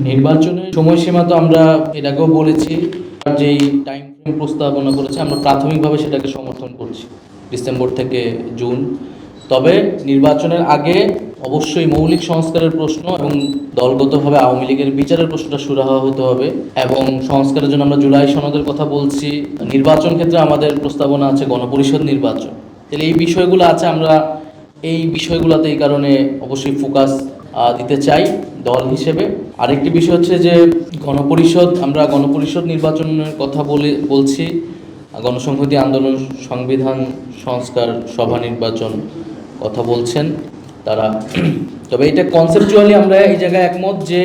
নির্বাচনের সময়সীমা তো আমরা এর আগেও বলেছি, যেই টাইম ফ্রেম প্রস্তাবনা করেছে আমরা প্রাথমিকভাবে সেটাকে সমর্থন করছি, ডিসেম্বর থেকে জুন। তবে নির্বাচনের আগে অবশ্যই মৌলিক সংস্কারের প্রশ্ন এবং দলগতভাবে আওয়ামী লীগের বিচারের প্রশ্নটা সুরাহা হতে হবে, এবং সংস্কারের জন্য আমরা জুলাই সনদের কথা বলছি। নির্বাচন ক্ষেত্রে আমাদের প্রস্তাবনা আছে গণপরিষদ নির্বাচন। তাহলে এই বিষয়গুলো আছে, আমরা এই বিষয়গুলোতে এই কারণে অবশ্যই ফোকাস দিতে চাই দল হিসেবে। আরেকটি বিষয় হচ্ছে যে আমরা গণপরিষদ নির্বাচনের কথা বলছি, গণসংহতি আন্দোলন সংবিধান সংস্কার সভা নির্বাচন কথা বলছেন তারা। তবে এটা কনসেপচুয়ালি আমরা এই জায়গায় একমত যে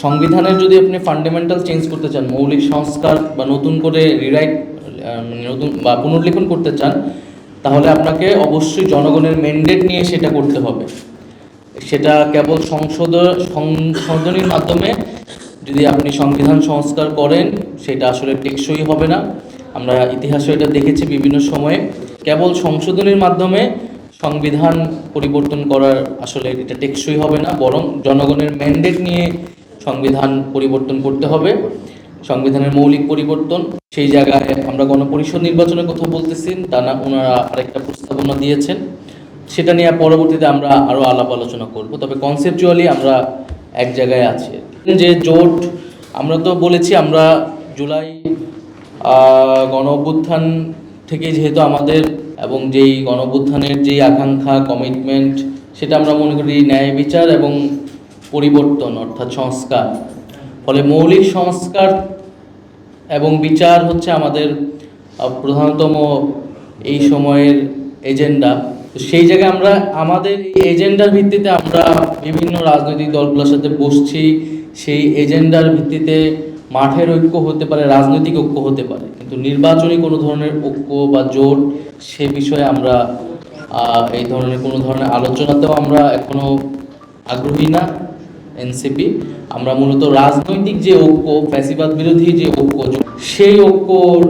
সংবিধানের যদি আপনি ফান্ডামেন্টাল চেঞ্জ করতে চান, মৌলিক সংস্কার বা নতুন করে নতুন বা পুনর্লিখন করতে চান, তাহলে আপনাকে অবশ্যই জনগণের ম্যান্ডেট নিয়ে সেটা করতে হবে। সেটা কেবল সংশোধনীর মাধ্যমে যদি আপনি সংবিধান সংস্কার করেন সেটা আসলে টেকসই হবে না। আমরা ইতিহাসে এটা দেখেছি বিভিন্ন সময়ে, কেবল সংশোধনীর মাধ্যমে সংবিধান পরিবর্তন করার আসলে এটা টেকসই হবে না, বরং জনগণের ম্যান্ডেট নিয়ে সংবিধান পরিবর্তন করতে হবে, সংবিধানের মৌলিক পরিবর্তন। সেই জায়গায় আমরা গণপরিষদ নির্বাচনের কথা বলতেছি, ওনারা আরেকটা প্রস্তাবনা দিয়েছেন, সেটা নিয়ে পরবর্তীতে আমরা আরও আলাপ আলোচনা করব। তবে কনসেপচুয়ালি আমরা এক জায়গায় আছি। যে জোট আমরা তো বলেছি, আমরা জুলাই গণ অভ্যুত্থান থেকে যেহেতু আমাদের এবং যেই গণ অভ্যুত্থানের যেই আকাঙ্ক্ষা কমিটমেন্ট, সেটা আমরা মনে করি ন্যায় বিচার এবং পরিবর্তন অর্থাৎ সংস্কার। ফলে মৌলিক সংস্কার এবং বিচার হচ্ছে আমাদের প্রধানতম এই সময়ের এজেন্ডা। তো সেই জায়গায় আমরা আমাদের এই এজেন্ডার ভিত্তিতে আমরা বিভিন্ন রাজনৈতিক দলগুলোর সাথে বসছি। সেই এজেন্ডার ভিত্তিতে মাঠের ঐক্য হতে পারে, রাজনৈতিক ঐক্য হতে পারে, কিন্তু নির্বাচনী কোনো ধরনের ঐক্য বা জোট সে বিষয়ে আমরা এই ধরনের কোনো ধরনের আলোচনাতেও আমরা এখনো আগ্রহী না। এনসিপি আমরা মূলত রাজনৈতিক যে ঐক্য, ফ্যাসিবাদ বিরোধী যে ঐক্য, সেই ঐক্যর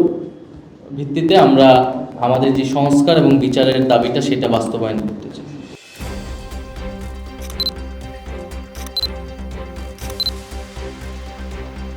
ভিত্তিতে আমরা আমাদের যে সংস্কার এবং বিচারের দাবিটা সেটা বাস্তবায়ন করতে চাই।